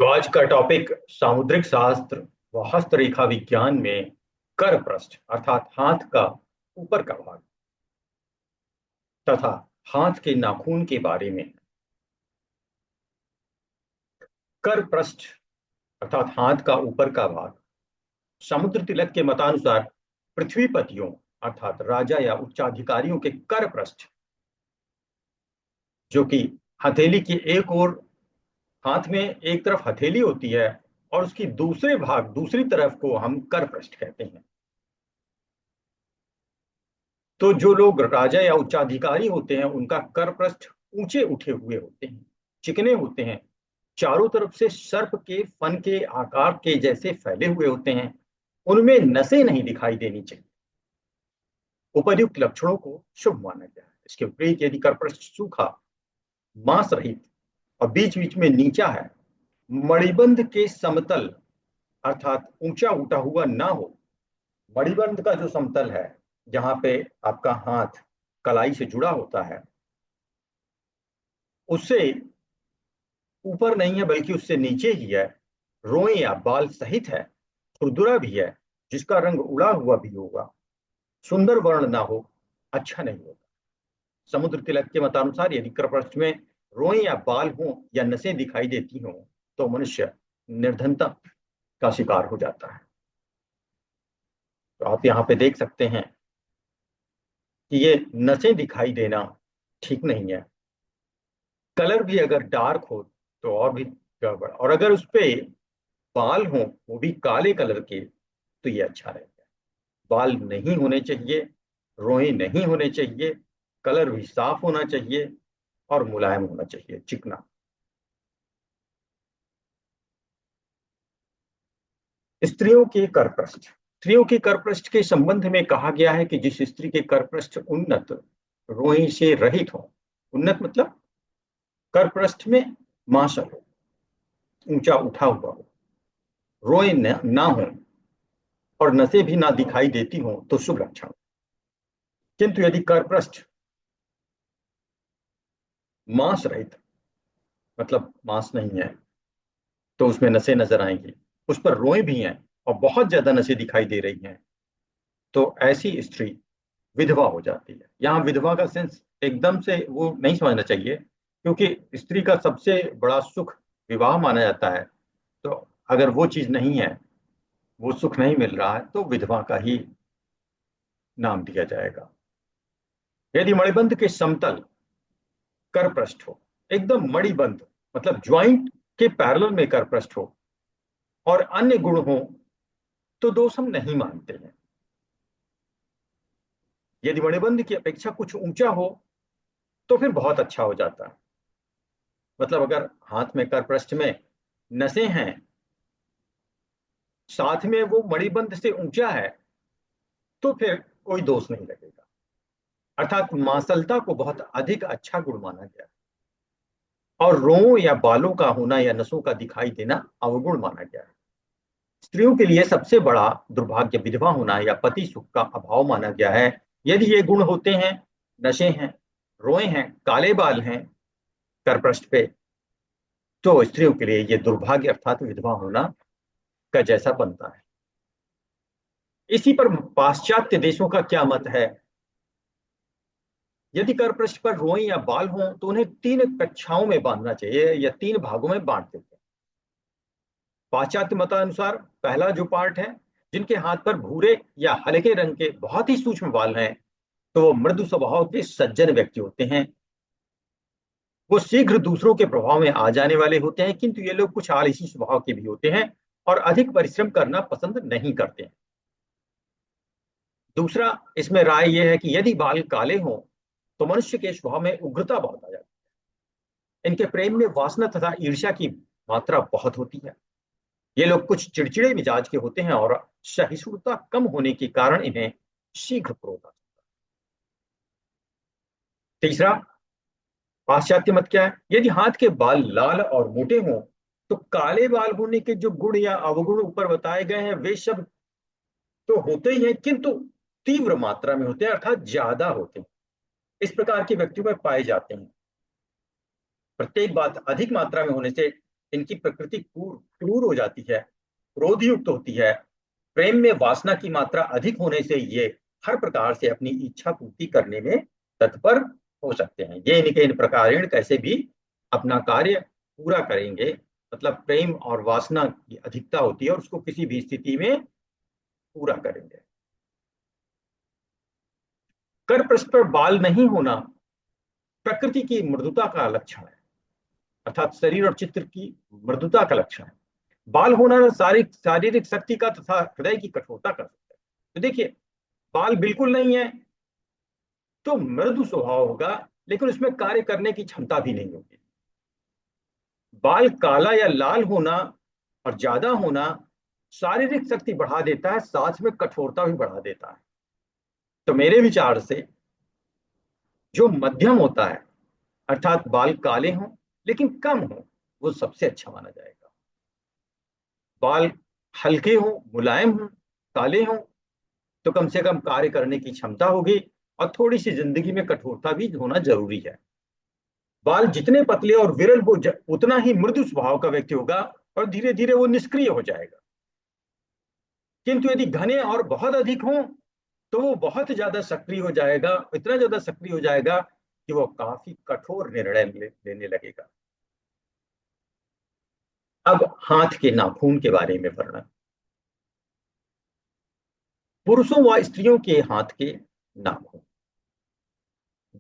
तो आज का टॉपिक सामुद्रिक शास्त्र व हस्तरेखा विज्ञान में कर पृष्ठ अर्थात हाथ का ऊपर का भाग तथा हाथ के नाखून के बारे में। कर पृष्ठ अर्थात हाथ का ऊपर का भाग समुद्र तिलक के मतानुसार पृथ्वीपतियों अर्थात राजा या उच्चाधिकारियों के कर पृष्ठ, जो कि हथेली की एक ओर, हाथ में एक तरफ हथेली होती है और उसकी दूसरे भाग दूसरी तरफ को हम कर पृष्ठ कहते हैं। तो जो लोग राजा या उच्चाधिकारी होते हैं उनका कर पृष्ठ ऊंचे उठे हुए होते हैं, चिकने होते हैं, चारों तरफ से सर्प के फन के आकार के जैसे फैले हुए होते हैं, उनमें नसें नहीं दिखाई देनी चाहिए। उपर्युक्त लक्षणों को शुभ माना गया है। इसके विपरीत यदि कर पृष्ठ सूखा, मांस रहित और बीच बीच में नीचा है, मणिबंध के समतल अर्थात ऊंचा उठा हुआ ना हो, मणिबंध का जो समतल है जहां पे आपका हाथ कलाई से जुड़ा होता है, उससे ऊपर नहीं है बल्कि उससे नीचे ही है, रोए या बाल सहित है, खुरदुरा भी है, जिसका रंग उड़ा हुआ भी होगा, सुंदर वर्ण ना हो, अच्छा नहीं होगा। समुद्र तिलक के मतानुसार यदि करपृष्ठ में रोए या बाल हो या नसें दिखाई देती हो तो मनुष्य निर्धनता का शिकार हो जाता है। तो आप यहाँ पे देख सकते हैं कि ये नसें दिखाई देना ठीक नहीं है। कलर भी अगर डार्क हो तो और भी गड़बड़, और अगर उस पे बाल हो वो भी काले कलर के तो ये अच्छा रहेगा। बाल नहीं होने चाहिए, रोए नहीं होने चाहिए, कलर भी साफ होना चाहिए और मुलायम होना चाहिए, चिकना। स्त्रियों के करपृष्ठ, स्त्रियों के करपृष्ठ के संबंध में कहा गया है कि जिस स्त्री के करपृष्ठ उन्नत, रोए से रहित हो, उन्नत मतलब करपृष्ठ में मांसल हो, ऊंचा उठा हुआ हो, रोए ना हो और नसें भी ना दिखाई देती हो तो शुभ लक्षण। किंतु यदि करपृष्ठ मांस रहित मतलब मांस नहीं है तो उसमें नसें नजर आएंगी, उस पर रोए भी हैं और बहुत ज्यादा नसें दिखाई दे रही हैं, तो ऐसी स्त्री विधवा हो जाती है। यहाँ विधवा का सेंस एकदम से वो नहीं समझना चाहिए, क्योंकि स्त्री का सबसे बड़ा सुख विवाह माना जाता है। तो अगर वो चीज नहीं है, वो सुख नहीं मिल रहा है, तो विधवा का ही नाम दिया जाएगा। यदि मणिबंध के समतल कर पृष्ठ हो, एकदम मणिबंध मतलब ज्वाइंट के पैरेलल में कर पृष्ठ हो और अन्य गुण हो तो दोष हम नहीं मानते हैं। यदि मणिबंध की अपेक्षा कुछ ऊंचा हो तो फिर बहुत अच्छा हो जाता है। मतलब अगर हाथ में कर पृष्ठ में नसें हैं, साथ में वो मणिबंध से ऊंचा है, तो फिर कोई दोष नहीं लगेगा। अर्थात मांसलता को बहुत अधिक अच्छा गुण माना गया है और रों या बालों का होना या नसों का दिखाई देना अवगुण माना गया है। स्त्रियों के लिए सबसे बड़ा दुर्भाग्य विधवा होना या पति सुख का अभाव माना गया है। यदि ये गुण होते हैं, नशे हैं, रोए हैं, काले बाल हैं करपृष्ठ पे, तो स्त्रियों के लिए ये दुर्भाग्य अर्थात विधवा होना का जैसा बनता है। इसी पर पाश्चात्य देशों का क्या मत है? यदि करपृष्ठ पर रोए या बाल हों तो उन्हें तीन कक्षाओं में बांधना चाहिए या तीन भागों में बांट देते हैं। पाश्चात्य मतानुसार पहला जो पार्ट है, जिनके हाथ पर भूरे या हल्के रंग के बहुत ही सूक्ष्म बाल हैं, तो वो मृदु स्वभाव के सज्जन व्यक्ति होते हैं। वो शीघ्र दूसरों के प्रभाव में आ जाने वाले होते हैं, किंतु ये लोग कुछ आलसी स्वभाव के भी होते हैं और अधिक परिश्रम करना पसंद नहीं करते हैं। दूसरा इसमें राय यह है कि यदि बाल काले हों तो मनुष्य के स्वभाव में उग्रता बहुत आ जाती है। इनके प्रेम में वासना तथा ईर्ष्या की मात्रा बहुत होती है। ये लोग कुछ चिड़चिड़े मिजाज के होते हैं और सहिष्णुता कम होने के कारण इन्हें शीघ्र क्रोध आता है। तीसरा पाश्चात्य मत क्या है? यदि हाथ के बाल लाल और मोटे हों तो काले बाल होने के जो गुण या अवगुण ऊपर बताए गए हैं वे सब तो होते ही हैं, किंतु तीव्र मात्रा में होते हैं अर्थात ज्यादा होते हैं। इस प्रकार के व्यक्तियों में पाए जाते हैं। प्रत्येक बात अधिक मात्रा में होने से इनकी प्रकृति क्रूर हो जाती है, क्रोधयुक्त होती है। प्रेम में वासना की मात्रा अधिक होने से ये हर प्रकार से अपनी इच्छा पूर्ति करने में तत्पर हो सकते हैं। ये इनके इन प्रकारेण कैसे भी अपना कार्य पूरा करेंगे। मतलब प्रेम और वासना की अधिकता होती है और उसको किसी भी स्थिति में पूरा करेंगे। कर पृष्ठ पर बाल नहीं होना प्रकृति की मृदुता का लक्षण है, अर्थात शरीर और चित्र की मृदुता का लक्षण है। बाल होना शारीरिक शारीरिक शक्ति का तथा हृदय की कठोरता का सकता है। तो देखिए, बाल बिल्कुल नहीं है तो मृदु स्वभाव होगा, लेकिन उसमें कार्य करने की क्षमता भी नहीं होगी। बाल काला या लाल होना और ज्यादा होना शारीरिक शक्ति बढ़ा देता है, साथ में कठोरता भी बढ़ा देता है। तो मेरे विचार से जो मध्यम होता है, अर्थात बाल काले हों लेकिन कम हो, वो सबसे अच्छा माना जाएगा। बाल हल्के हों, मुलायम हों, काले हों, तो कम से कम कार्य करने की क्षमता होगी और थोड़ी सी जिंदगी में कठोरता भी होना जरूरी है। बाल जितने पतले और विरल वो उतना ही मृदु स्वभाव का व्यक्ति होगा और धीरे धीरे वो निष्क्रिय हो जाएगा। किंतु यदि घने और बहुत अधिक हों तो वो बहुत ज्यादा सक्रिय हो जाएगा, इतना ज्यादा सक्रिय हो जाएगा कि वो काफी कठोर निर्णय लेने लगेगा। अब हाथ के नाखून के बारे में वर्णन। पुरुषों व स्त्रियों के हाथ के नाखून।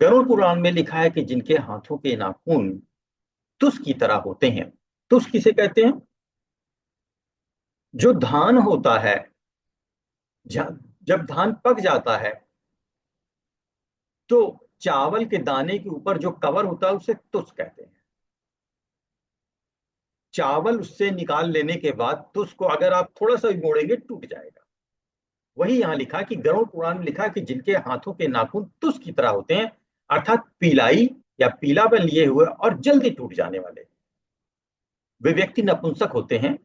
गरुड़ पुराण में लिखा है कि जिनके हाथों के नाखून तुस की तरह होते हैं। तुस किसे कहते हैं? जो धान होता है, जब धान पक जाता है तो चावल के दाने के ऊपर जो कवर होता है उसे तुस कहते हैं। चावल उससे निकाल लेने के बाद तुस को अगर आप थोड़ा सा भी मोड़ेंगे टूट जाएगा। वही यहां लिखा कि गरुड़ पुराण में लिखा कि जिनके हाथों के नाखून तुस की तरह होते हैं, अर्थात पीलाई या पीलापन लिए हुए और जल्दी टूट जाने वाले। वे व्यक्ति नपुंसक होते हैं।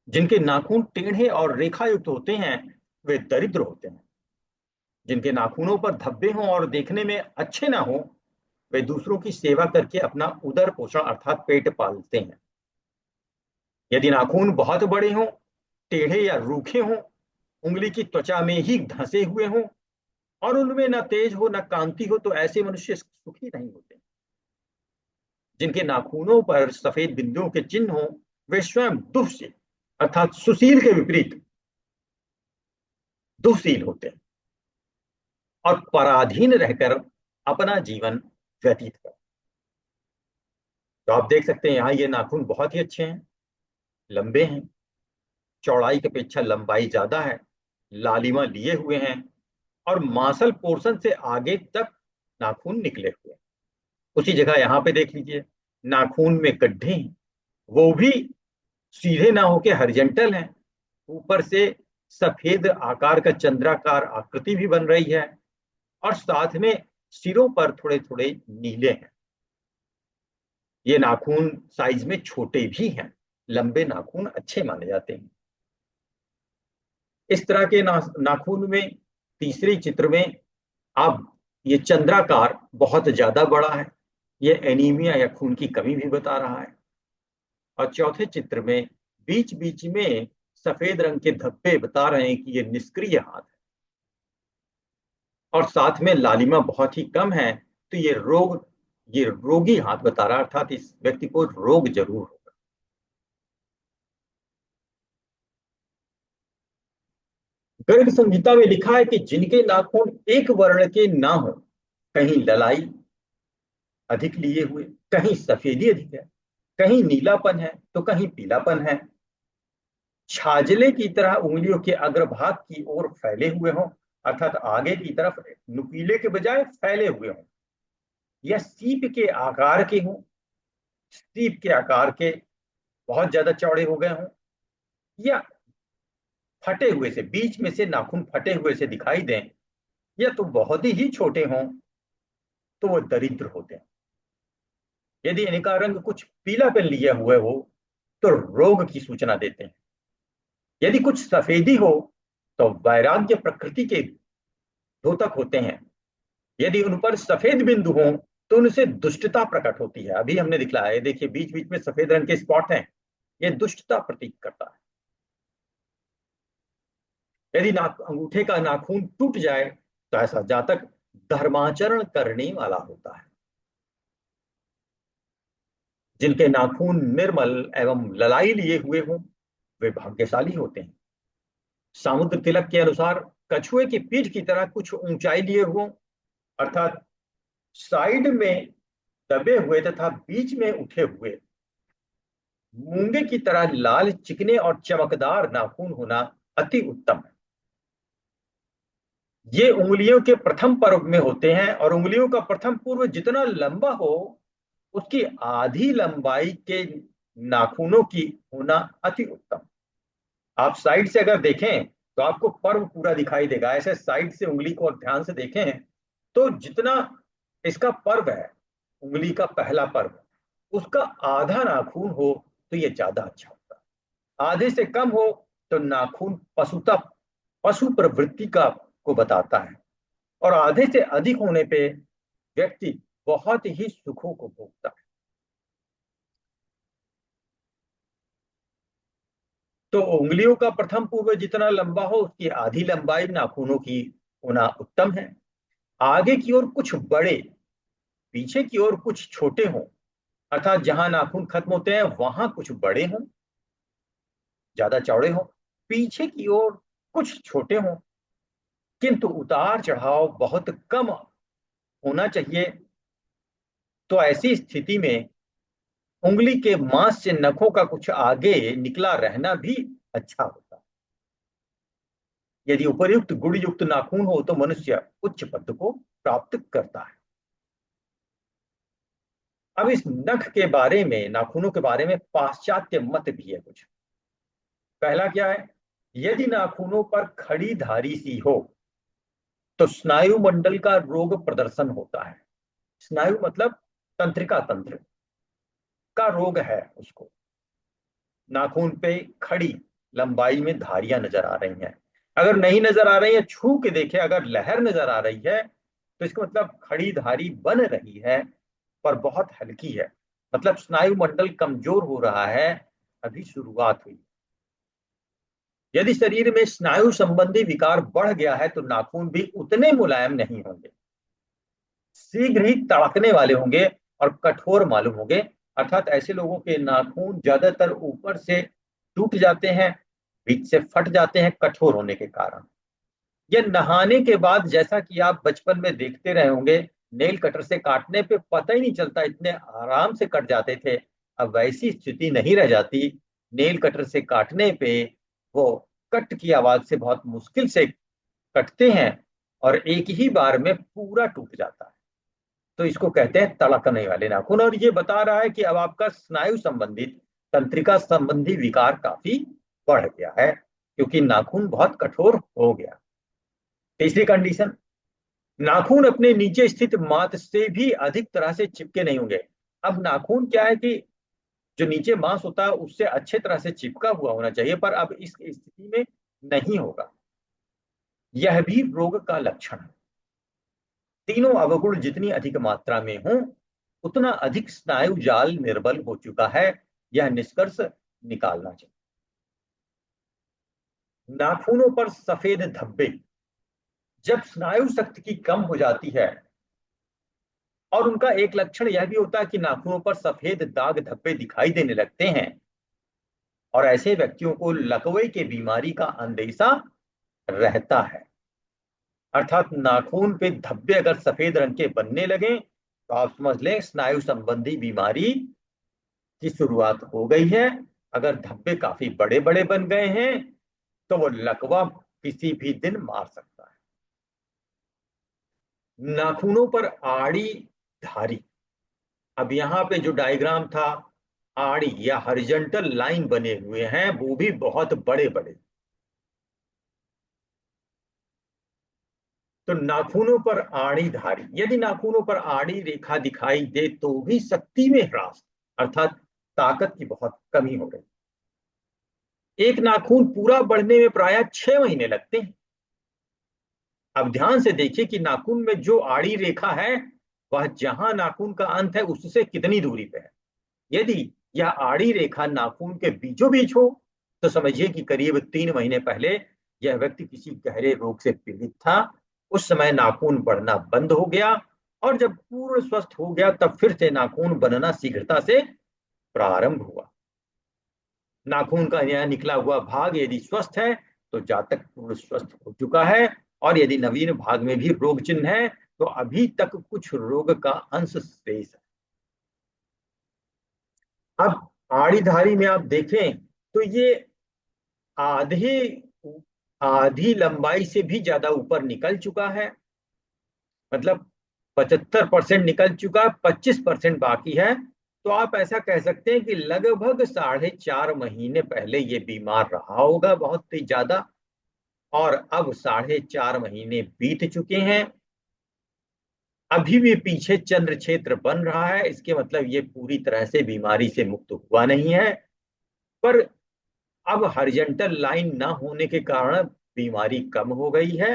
जिनके नाखून टेढ़े और रेखायुक्त होते हैं वे दरिद्र होते हैं। जिनके नाखूनों पर धब्बे हों और देखने में अच्छे ना हो, वे दूसरों की सेवा करके अपना उदर पोषण अर्थात पेट पालते हैं। यदि नाखून बहुत बड़े हों, टेढ़े या रूखे हों, उंगली की त्वचा में ही धंसे हुए हों और उनमें न तेज हो न कांति हो, तो ऐसे मनुष्य सुखी नहीं होते। जिनके नाखूनों पर सफेद बिंदुओं के चिन्ह हो, वे स्वयं दुःशील अर्थात सुशील के विपरीत दुःशील होते हैं और पराधीन रहकर अपना जीवन व्यतीत करते। तो आप देख सकते हैं यहाँ ये नाखून बहुत ही अच्छे हैं, लंबे हैं, चौड़ाई की अपेक्षा लंबाई ज्यादा है, लालिमा लिए हुए हैं और मांसल पोर्शन से आगे तक नाखून निकले हुए हैं। उसी जगह यहाँ पे देख लीजिए, नाखून में गड्ढे हैं, वो भी सीधे ना होके हॉरिजॉन्टल हैं। ऊपर से सफेद आकार का चंद्राकार आकृति भी बन रही है और साथ में सिरों पर थोड़े थोड़े नीले हैं। ये नाखून साइज में छोटे भी हैं, लंबे नाखून अच्छे माने जाते हैं। इस तरह के नाखून में तीसरे चित्र में आप ये चंद्राकार बहुत ज्यादा बड़ा है, ये एनीमिया या खून की कमी भी बता रहा है। और चौथे चित्र में बीच बीच में सफेद रंग के धब्बे बता रहे हैं कि ये निष्क्रिय हाथ है और साथ में लालिमा बहुत ही कम है, तो ये रोगी हाथ बता रहा है, अर्थात इस व्यक्ति को रोग जरूर होगा। गर्ग संहिता में लिखा है कि जिनके नाखून एक वर्ण के ना हो, कहीं ललाई अधिक लिए हुए, कहीं सफेदी अधिक है, कहीं नीलापन है तो कहीं पीलापन है, छाजले की तरह उंगलियों के अग्रभाग की ओर फैले हुए हों, अर्थात आगे की तरफ नुकीले के बजाय फैले हुए हों, या सीप के आकार के हों, सीप के आकार के बहुत ज्यादा चौड़े हो गए हों, या फटे हुए से बीच में से नाखून फटे हुए से दिखाई दें, या तो बहुत ही छोटे हों तो वो दरिद्र होते हैं। यदि इनका रंग कुछ पीलापन लिया हुआ हो तो रोग की सूचना देते हैं। यदि कुछ सफेदी हो तो वैराग्य प्रकृति के द्योतक होते हैं। यदि उन पर सफेद बिंदु हो तो उनसे दुष्टता प्रकट होती है। अभी हमने दिखलाया है, देखिए बीच बीच में सफेद रंग के स्पॉट हैं, ये दुष्टता प्रतीक करता है। यदि अंगूठे का नाखून टूट जाए तो ऐसा जातक धर्माचरण करने वाला होता है। जिनके नाखून निर्मल एवं ललाई लिए हुए हों वे भाग्यशाली होते हैं। सामुद्र तिलक के अनुसार कछुए की पीठ की तरह कुछ ऊंचाई लिए हुए, अर्थात साइड में दबे हुए तथा बीच में उठे हुए मूंगे की तरह लाल चिकने और चमकदार नाखून होना अति उत्तम है। ये उंगलियों के प्रथम पर्व में होते हैं और उंगलियों का प्रथम पूर्व जितना लंबा हो उसकी आधी लंबाई के नाखूनों की होना अति उत्तम। आप साइड से अगर देखें तो आपको पर्व पूरा दिखाई देगा। ऐसे साइड से उंगली को और ध्यान से देखें तो जितना इसका पर्व है, उंगली का पहला पर्व, उसका आधा नाखून हो तो ये ज्यादा अच्छा होता है। आधे से कम हो तो नाखून पशु प्रवृत्ति का को बताता है, और आधे से अधिक होने पे व्यक्ति बहुत ही सुखों को भोगता है। तो उंगलियों का प्रथम पूर्व जितना लंबा हो उसकी आधी लंबाई नाखूनों की होना उत्तम है। आगे की ओर कुछ बड़े, पीछे की ओर कुछ छोटे हों, अर्थात जहां नाखून खत्म होते हैं वहां कुछ बड़े हों, ज्यादा चौड़े हों, पीछे की ओर कुछ छोटे हों, किंतु उतार चढ़ाव बहुत कम होना चाहिए। तो ऐसी स्थिति में उंगली के मांस से नखों का कुछ आगे निकला रहना भी अच्छा होता है। यदि उपर्युक्त गुण युक्त नाखून हो तो मनुष्य उच्च पद को प्राप्त करता है। अब इस नख के बारे में, नाखूनों के बारे में पाश्चात्य मत भी है कुछ। पहला क्या है, यदि नाखूनों पर खड़ी धारी सी हो तो स्नायु मंडल का रोग प्रदर्शन होता है। स्नायु मतलब तंत्रिका तंत्र का रोग है उसको। नाखून पे खड़ी लंबाई में धारियां नजर आ रही हैं, अगर नहीं नजर आ रही है छू के देखे, अगर लहर नजर आ रही है तो इसका मतलब खड़ी धारी बन रही है पर बहुत हल्की है, मतलब स्नायु मंडल कमजोर हो रहा है, अभी शुरुआत हुई। यदि शरीर में स्नायु संबंधी विकार बढ़ गया है तो नाखून भी उतने मुलायम नहीं होंगे, शीघ्र ही तड़कने वाले होंगे और कठोर मालूम होंगे। अर्थात ऐसे लोगों के नाखून ज्यादातर ऊपर से टूट जाते हैं, बीच से फट जाते हैं कठोर होने के कारण। यह नहाने के बाद, जैसा कि आप बचपन में देखते रहे होंगे, नेल कटर से काटने पे पता ही नहीं चलता, इतने आराम से कट जाते थे। अब वैसी स्थिति नहीं रह जाती। नेल कटर से काटने पे वो कट की आवाज से बहुत मुश्किल से कटते हैं और एक ही बार में पूरा टूट जाता है। तो इसको कहते हैं तड़कने वाले नाखून, और ये बता रहा है कि अब आपका स्नायु संबंधित, तंत्रिका संबंधी विकार काफी बढ़ गया है क्योंकि नाखून बहुत कठोर हो गया। तीसरी कंडीशन, नाखून अपने नीचे स्थित मांस से भी अधिक तरह से चिपके नहीं होंगे। अब नाखून क्या है कि जो नीचे मांस होता है उससे अच्छे तरह से चिपका हुआ होना चाहिए, पर अब इस स्थिति में नहीं होगा। यह भी रोग का लक्षण है। तीनों अवगुण जितनी अधिक मात्रा में हो उतना अधिक स्नायु जाल निर्बल हो चुका है, यह निष्कर्ष निकालना चाहिए। नाखूनों पर सफेद धब्बे, जब स्नायु शक्ति की कम हो जाती है, और उनका एक लक्षण यह भी होता है कि नाखूनों पर सफेद दाग धब्बे दिखाई देने लगते हैं, और ऐसे व्यक्तियों को लकवे की बीमारी का अंदेशा रहता है। अर्थात नाखून पे धब्बे अगर सफेद रंग के बनने लगे तो आप समझ लें स्नायु संबंधी बीमारी की शुरुआत हो गई है। अगर धब्बे काफी बड़े बड़े बन गए हैं तो वो लकवा किसी भी दिन मार सकता है। नाखूनों पर आड़ी धारी, अब यहाँ पे जो डायग्राम था, आड़ी या हॉरिजॉन्टल लाइन बने हुए हैं वो भी बहुत बड़े बड़े। तो नाखूनों पर आड़ी धारी, यदि नाखूनों पर आड़ी रेखा दिखाई दे तो भी शक्ति में ह्रास, अर्थात ताकत की बहुत कमी हो रही। एक नाखून पूरा बढ़ने में प्रायः 6 महीने लगते हैं। अब ध्यान से देखिए कि नाखून में जो आड़ी रेखा है वह जहां नाखून का अंत है उससे कितनी दूरी पे है। यदि या आड़ी रेखा नाखून के बीचों बीच हो, तो समझिए कि करीब 3 महीने पहले यह व्यक्ति किसी गहरे रोग से पीड़ित था। उस समय नाखून बढ़ना बंद हो गया, और जब पूर्ण स्वस्थ हो गया तब फिर से नाखून बनना शीघ्रता से प्रारंभ हुआ। नाखून का यह निकला हुआ भाग यदि स्वस्थ है तो जातक पूर्ण स्वस्थ हो चुका है, और यदि नवीन भाग में भी रोग चिन्ह है तो अभी तक कुछ रोग का अंश शेष है। अब आड़ीधारी में आप देखें तो ये आधे आधी लंबाई से भी ज्यादा ऊपर निकल चुका है। मतलब 75% निकल चुका, 25% बाकी है। तो आप ऐसा कह सकते हैं कि लगभग 4.5 महीने पहले ये बीमार रहा होगा बहुत ही ज्यादा, और अब 4.5 महीने बीत चुके हैं। अभी भी पीछे चंद्र क्षेत्र बन रहा है, इसके मतलब ये पूरी तरह से बीमारी से मुक्त हुआ नहीं है। पर अब हॉरिजॉन्टल लाइन ना होने के कारण बीमारी कम हो गई है,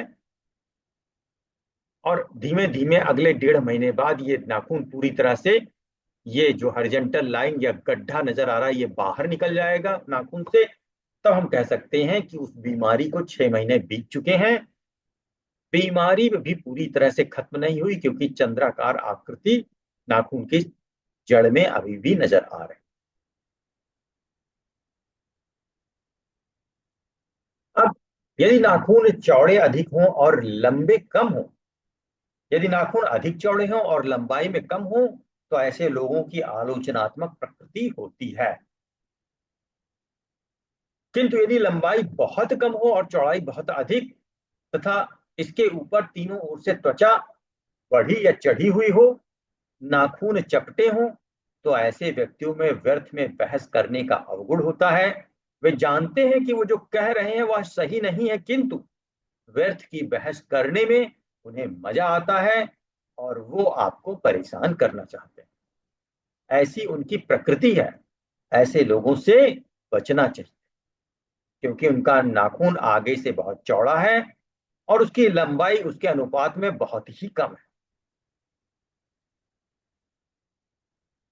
और धीमे धीमे अगले 1.5 महीने बाद ये नाखून पूरी तरह से, ये जो हॉरिजॉन्टल लाइन या गड्ढा नजर आ रहा है ये बाहर निकल जाएगा नाखून से। तब हम कह सकते हैं कि उस बीमारी को 6 महीने बीत चुके हैं। बीमारी भी पूरी तरह से खत्म नहीं हुई, क्योंकि चंद्राकार आकृति नाखून की जड़ में अभी भी नजर आ रही। अब यदि नाखून चौड़े अधिक हों और लंबे कम हों, यदि नाखून अधिक चौड़े हों और लंबाई में कम हों, तो ऐसे लोगों की आलोचनात्मक प्रकृति होती है। किंतु यदि लंबाई बहुत कम हो और चौड़ाई बहुत अधिक, तथा इसके ऊपर तीनों ओर से त्वचा बढ़ी या चढ़ी हुई हो, नाखून चपटे हों, तो ऐसे व्यक्तियों में व्यर्थ में बहस करने का अवगुण होता है। वे जानते हैं कि वो जो कह रहे हैं वह सही नहीं है, किंतु व्यर्थ की बहस करने में उन्हें मजा आता है, और वो आपको परेशान करना चाहते हैं। ऐसी उनकी प्रकृति है। ऐसे लोगों से बचना चाहिए, क्योंकि उनका नाखून आगे से बहुत चौड़ा है और उसकी लंबाई उसके अनुपात में बहुत ही कम है।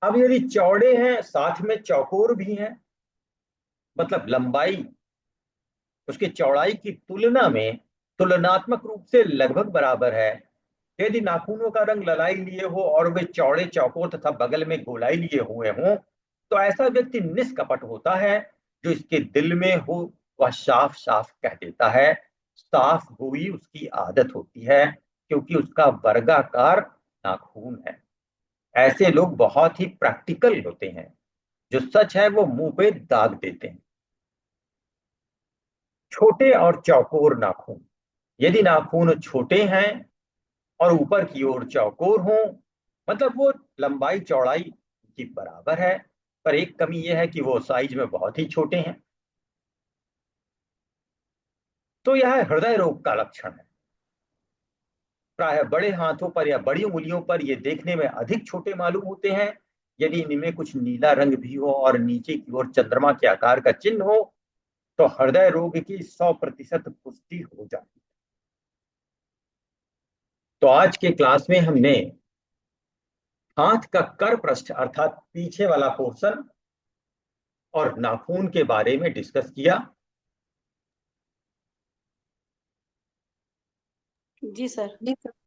अब यदि चौड़े हैं साथ में चौकोर भी हैं, मतलब लंबाई उसकी चौड़ाई की तुलना में तुलनात्मक रूप से लगभग बराबर है। यदि नाखूनों का रंग ललाई लिए हो और वे चौड़े चौकोर तथा बगल में गोलाई लिए हुए हों, तो ऐसा व्यक्ति निष्कपट होता है। जो इसके दिल में हो वह साफ साफ कह देता है। साफ गोई उसकी आदत होती है, क्योंकि उसका वर्गाकार नाखून है। ऐसे लोग बहुत ही प्रैक्टिकल होते हैं। जो सच है वो मुंह पे दाग देते हैं। छोटे और चौकोर नाखून, यदि नाखून छोटे हैं और ऊपर की ओर चौकोर हों, मतलब वो लंबाई चौड़ाई की बराबर है, पर एक कमी यह है कि वो साइज में बहुत ही छोटे हैं, तो यह हृदय रोग का लक्षण है। प्राय बड़े हाथों पर या बड़ी उंगलियों पर ये देखने में अधिक छोटे मालूम होते हैं। यदि इनमें कुछ नीला रंग भी हो और नीचे की ओर चंद्रमा के आकार का चिन्ह हो, तो हृदय रोग की 100% पुष्टि हो जाती है। तो आज के क्लास में हमने हाथ का कर पृष्ठ अर्थात पीछे वाला पोर्शन और नाखून के बारे में डिस्कस किया। जी सर।